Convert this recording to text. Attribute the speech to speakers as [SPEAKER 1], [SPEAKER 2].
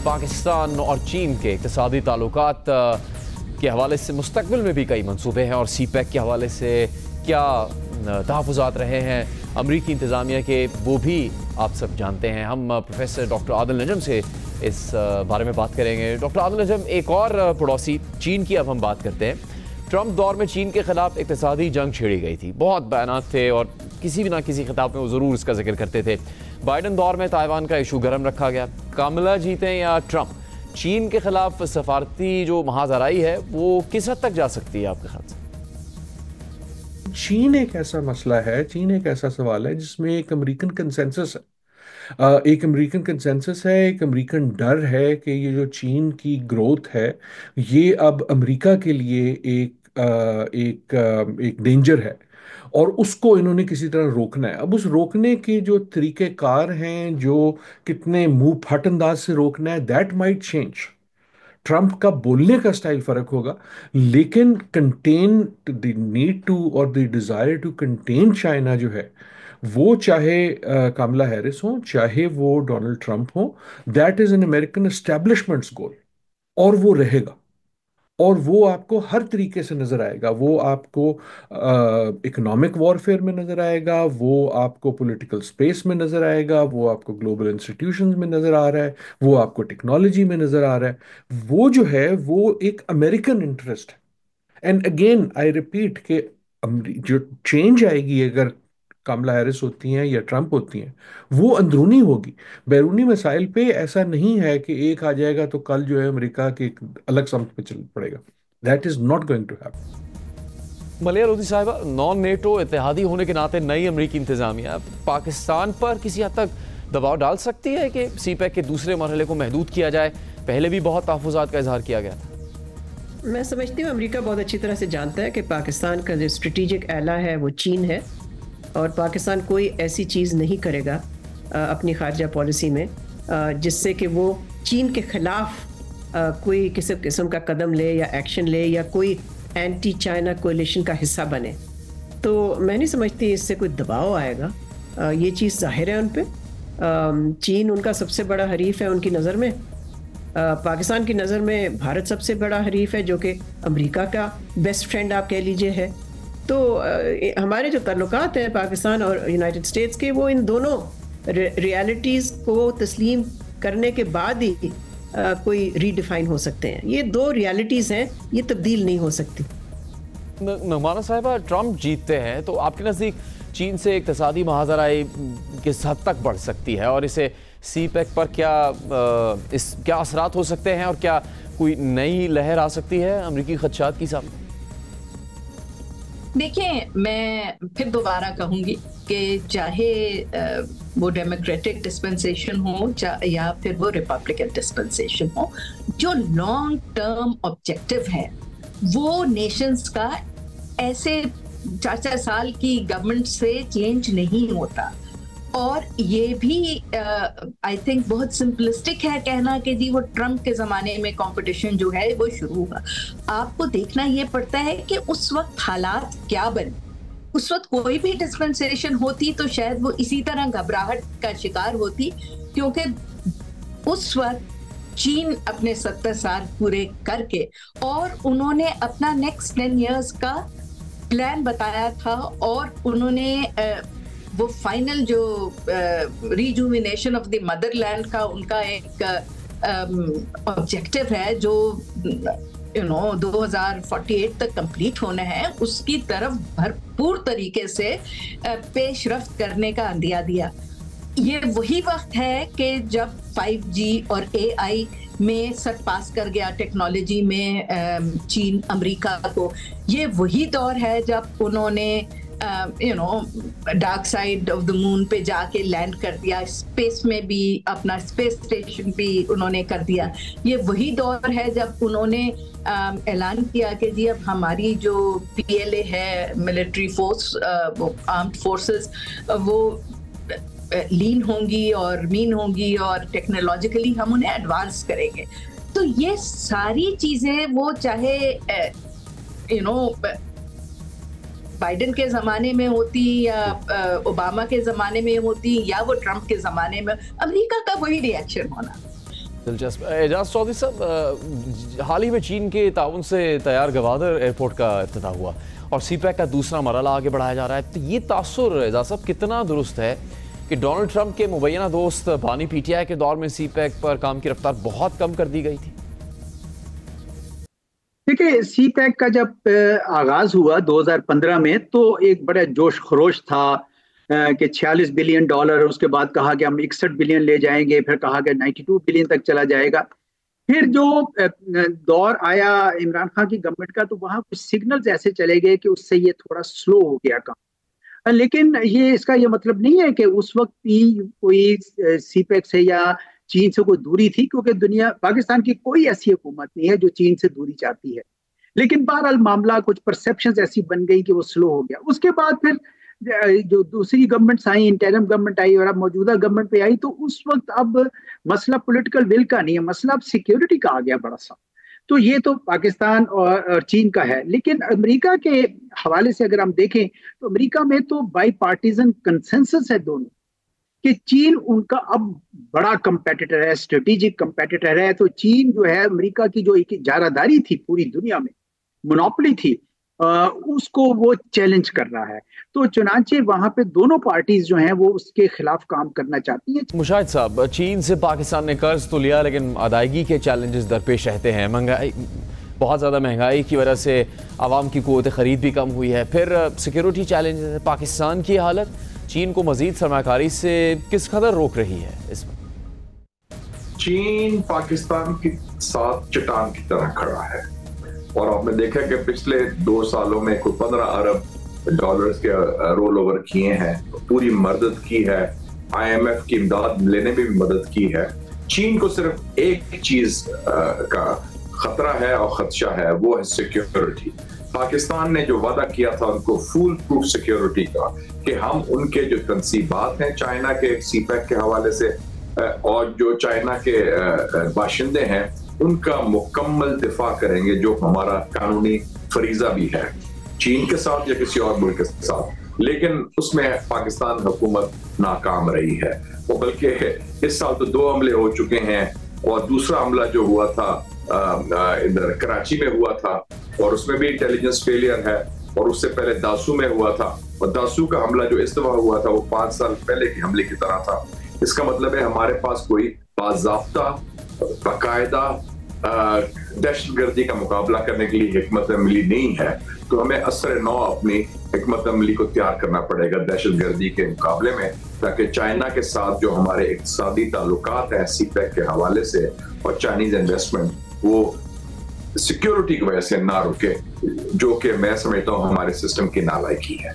[SPEAKER 1] पाकिस्तान और चीन के इक़्तिसादी ताल्लुकात के हवाले से मुस्तक़बिल में भी कई मंसूबे हैं और CPEC के हवाले से क्या तहफ़्फ़ुज़ात रहे हैं अमरीकी इंतज़ामिया के, वो भी आप सब जानते हैं। हम प्रोफेसर डॉक्टर आदिल नजम से इस बारे में बात करेंगे। डॉक्टर आदिल नजम, एक और पड़ोसी चीन की अब हम बात करते हैं। ट्रंप दौर में चीन के खिलाफ इक़्तिसादी जंग छेड़ी गई थी, बहुत बयानात थे और किसी भी ना किसी खिताब में वो ज़रूर इसका जिक्र करते थे। बाइडन दौर में ताइवान का इशू गर्म रखा गया। कामला जीते या ट्रंप, चीन के खिलाफ सफारती जो महाजराई है वो किस हद तक जा सकती है आपके ख्याल से?
[SPEAKER 2] चीन एक ऐसा मसला है, चीन एक ऐसा सवाल है जिसमें एक अमेरिकन कंसेंसस है। एक अमेरिकन कंसेंसस है, एक अमेरिकन डर है कि ये जो चीन की ग्रोथ है ये अब अमेरिका के लिए एक डेंजर है और उसको इन्होंने किसी तरह रोकना है। अब उस रोकने के जो तरीक़ेकार हैं, जो कितने मुंह फट अंदाज से रोकना है, दैट माइट चेंज। ट्रंप का बोलने का स्टाइल फर्क होगा, लेकिन कंटेन द नीड टू और the desire to contain China जो है वो, चाहे कामला हैरिस हो चाहे वो डोनाल्ड ट्रंप हो, that is an American establishments goal. और वो रहेगा और वो आपको हर तरीके से नजर आएगा। वो आपको इकोनॉमिक वॉरफेयर में नजर आएगा, वो आपको पॉलिटिकल स्पेस में नजर आएगा, वो आपको ग्लोबल इंस्टीट्यूशंस में नजर आ रहा है, वो आपको टेक्नोलॉजी में नजर आ रहा है। वो जो है वो एक अमेरिकन इंटरेस्ट है। एंड अगेन आई रिपीट कि जो चेंज आएगी अगर कमला हैरिस होती हैं या ट्रंप होती हैं, वो अंदरूनी होगी। बैरूनी मसाइल पे ऐसा नहीं है कि एक आ जाएगा तो कल जो है अमेरिका के एक अलग समत पे चल पड़ेगा। That is not going to happen.
[SPEAKER 1] Maliya Lodhi साहिबा, नॉन नेटो इत्तेहादी होने के नाते नई अमरीकी इंतजामिया पाकिस्तान पर किसी हद तक दबाव डाल सकती है कि CPEC के दूसरे मरहले को महदूद किया जाए? पहले भी बहुत तहफ़्फ़ुज़ात का इजहार किया गया था।
[SPEAKER 3] मैं समझती हूँ अमेरिका बहुत अच्छी तरह से जानता है कि पाकिस्तान का जो स्ट्रेटेजिक एला है वो चीन है और पाकिस्तान कोई ऐसी चीज़ नहीं करेगा अपनी खारजा पॉलिसी में जिससे कि वो चीन के खिलाफ कोई किसी किस्म का कदम ले या एक्शन ले या कोई एंटी चाइना कोalition का हिस्सा बने। तो मैं नहीं समझती इससे कोई दबाव आएगा। ये चीज़ जाहिर है उन पे। चीन उनका सबसे बड़ा हरीफ है उनकी नज़र में। पाकिस्तान की नज़र में भारत सबसे बड़ा हरीफ है जो कि अमेरिका का बेस्ट फ्रेंड आप कह लीजिए है। तो हमारे जो ताल्लुकात हैं पाकिस्तान और यूनाइटेड स्टेट्स के, वो इन दोनों रियलिटीज़ को तस्लीम करने के बाद ही कोई रीडिफाइन हो सकते हैं। ये दो रियलिटीज़ हैं, ये तब्दील नहीं हो सकती।
[SPEAKER 1] नगमाना साहिबा, ट्रंप जीतते हैं तो आपके नज़दीक चीन से इक़्तिसादी महाजराई किस हद तक बढ़ सकती है और इसे CPEC पर क्या असरात हो सकते हैं और क्या कोई नई लहर आ सकती है अमरीकी खदशात की सामने?
[SPEAKER 4] देखिए, मैं फिर दोबारा कहूंगी कि चाहे वो डेमोक्रेटिक डिस्पेंसेशन हो या फिर वो रिपब्लिकन डिस्पेंसेशन हो, जो लॉन्ग टर्म ऑब्जेक्टिव है वो नेशंस का ऐसे 4-4 साल की गवर्नमेंट से चेंज नहीं होता। और ये भी आई थिंक बहुत सिंपलिस्टिक है कहना कि जी वो ट्रंप के ज़माने में कंपटीशन जो है वो शुरू हुआ। आपको देखना ये पड़ता है कि उस वक्त हालात क्या बने। उस वक्त कोई भी डिस्पेंसेशन होती तो शायद वो इसी तरह घबराहट का शिकार होती, क्योंकि उस वक्त चीन अपने 70 साल पूरे करके और उन्होंने अपना नेक्स्ट 10 इयर्स का प्लान बताया था और उन्होंने वो फाइनल जो रिजुविनेशन ऑफ द मदरलैंड का उनका एक ऑब्जेक्टिव है जो 2048 तक कंप्लीट होना है, उसकी तरफ भरपूर तरीके से पेशरफ्त करने का अंदिया दिया। ये वही वक्त है कि जब 5G और AI में सर पास कर गया टेक्नोलॉजी में चीन अमेरिका को। ये वही दौर है जब उन्होंने dark side of the moon पे जाके लैंड कर दिया, स्पेस में भी अपना स्पेस स्टेशन भी उन्होंने कर दिया। ये वही दौर है जब उन्होंने ऐलान किया कि जी अब हमारी जो PLA है, मिलिट्री फोर्स, वो आर्म्ड फोर्सेस, वो लीन होंगी और मीन होंगी और टेक्नोलॉजिकली हम उन्हें एडवांस करेंगे। तो ये सारी चीजें वो चाहे बाइडेन के ज़माने में होती या ओबामा के ज़माने में होती या वो ट्रंप के ज़माने में, अमेरिका का वही रिएक्शन होना।
[SPEAKER 1] दिलचस्प। एजाज चौधरी साहब, हाल ही में चीन के ताउन से तैयार गवादर एयरपोर्ट का इफ्तिताह हुआ और सीपैक का दूसरा मरहला आगे बढ़ाया जा रहा है, तो ये तासुर एजाज साहब कितना दुरुस्त है कि डोनाल्ड ट्रंप के मुबैना दोस्त बानी पीटीआई के दौर में सीपैक पर काम की रफ्तार बहुत कम कर दी गई थी?
[SPEAKER 5] देखिए, सीपैक का जब आगाज हुआ 2015 में तो एक बड़ा जोश खरोश था कि $46 बिलियन, उसके बाद कहा कि हम 61 बिलियन ले जाएंगे, फिर कहा कि 92 बिलियन तक चला जाएगा। फिर जो दौर आया इमरान खान की गवर्नमेंट का, तो वहाँ कुछ सिग्नल्स ऐसे चले गए कि उससे ये थोड़ा स्लो हो गया काम। लेकिन इसका ये मतलब नहीं है कि उस वक्त भी कोई सीपैक से या चीन से कोई दूरी थी, क्योंकि पाकिस्तान की कोई ऐसी हुकूमत नहीं है जो चीन से दूरी चाहती है। लेकिन बहरहाल मामला कुछ परसेप्शंस ऐसी बन गई कि वो स्लो हो गया। उसके बाद फिर जो दूसरी गवर्नमेंट्स आई, इंटरिम गवर्नमेंट आई और अब मौजूदा गवर्नमेंट पे आई, तो उस वक्त अब मसला पॉलिटिकल विल का नहीं है, मसला अब सिक्योरिटी का आ गया बड़ा सा। तो ये तो पाकिस्तान और चीन का है। लेकिन अमेरिका के हवाले से अगर हम देखें तो अमेरिका में तो बाई पार्टीजन कंसेंसस है दोनों कि चीन उनका अब बड़ा कंपेटिटर है, स्ट्रेटेजिक कंपेटिटर है। तो चीन जो है अमेरिका की जो एक जारादारी थी पूरी दुनिया में, मोनोपोली थी, उसको वो चैलेंज कर रहा है। तो चुनांचे वहां पे दोनों पार्टीज जो हैं वो उसके खिलाफ काम करना चाहती हैं।
[SPEAKER 1] मुशाहिद साहब, चीन से पाकिस्तान ने कर्ज तो लिया लेकिन अदायगी के चैलेंजेस दरपेश रहते हैं। महंगाई, बहुत ज़्यादा महंगाई की वजह से आवाम की क़ुव्वत ख़रीद भी कम हुई है। फिर सिक्योरिटी चैलेंजेस है। पाकिस्तान की हालत चीन को मजीद सरमाकारी से किस कदर रोक रही है? इसमें
[SPEAKER 6] चीन पाकिस्तान के साथ चट्टान की तरह खड़ा है और आपने देखा कि पिछले 2 सालों में कोई $15 अरब के रोल ओवर किए हैं, पूरी मदद की है, IMF की इमदाद लेने में भी मदद की है। चीन को सिर्फ एक चीज का खतरा है और खदशा है, वो है सिक्योरिटी। पाकिस्तान ने जो वादा किया था उनको फुल प्रूफ सिक्योरिटी का कि हम उनके जो तनसीबात हैं चाइना के सीपैक के हवाले से और जो चाइना के बाशिंदे हैं उनका मुकम्मल दिफा करेंगे, जो हमारा कानूनी फरीजा भी है चीन के साथ या किसी और मुल्क के साथ। लेकिन उसमें पाकिस्तान हुकूमत नाकाम रही है। वो बल्कि इस साल तो 2 हमले हो चुके हैं और दूसरा हमला जो हुआ था इधर कराची में हुआ था और उसमें भी इंटेलिजेंस फेलियर है, और उससे पहले दासू में हुआ था और दासू का हमला जो इस दफा हुआ था वो 5 साल पहले के हमले की तरह था। इसका मतलब है हमारे पास कोई बाज़ाब्ता बाकायदा दहशतगर्दी का मुकाबला करने के लिए हिकमत अमली नहीं है। तो हमें असर नौ अपनी हिकमत अमली को तैयार करना पड़ेगा दहशतगर्दी के मुकाबले में, ताकि चाइना के साथ जो हमारे इक़्तिसादी ताल्लुकात हैं सीपैक के हवाले से और चाइनीज इन्वेस्टमेंट, वो सिक्योरिटी की वजह से ना रुके, जो कि मैं समझता हूँ हमारे सिस्टम की नालायकी है।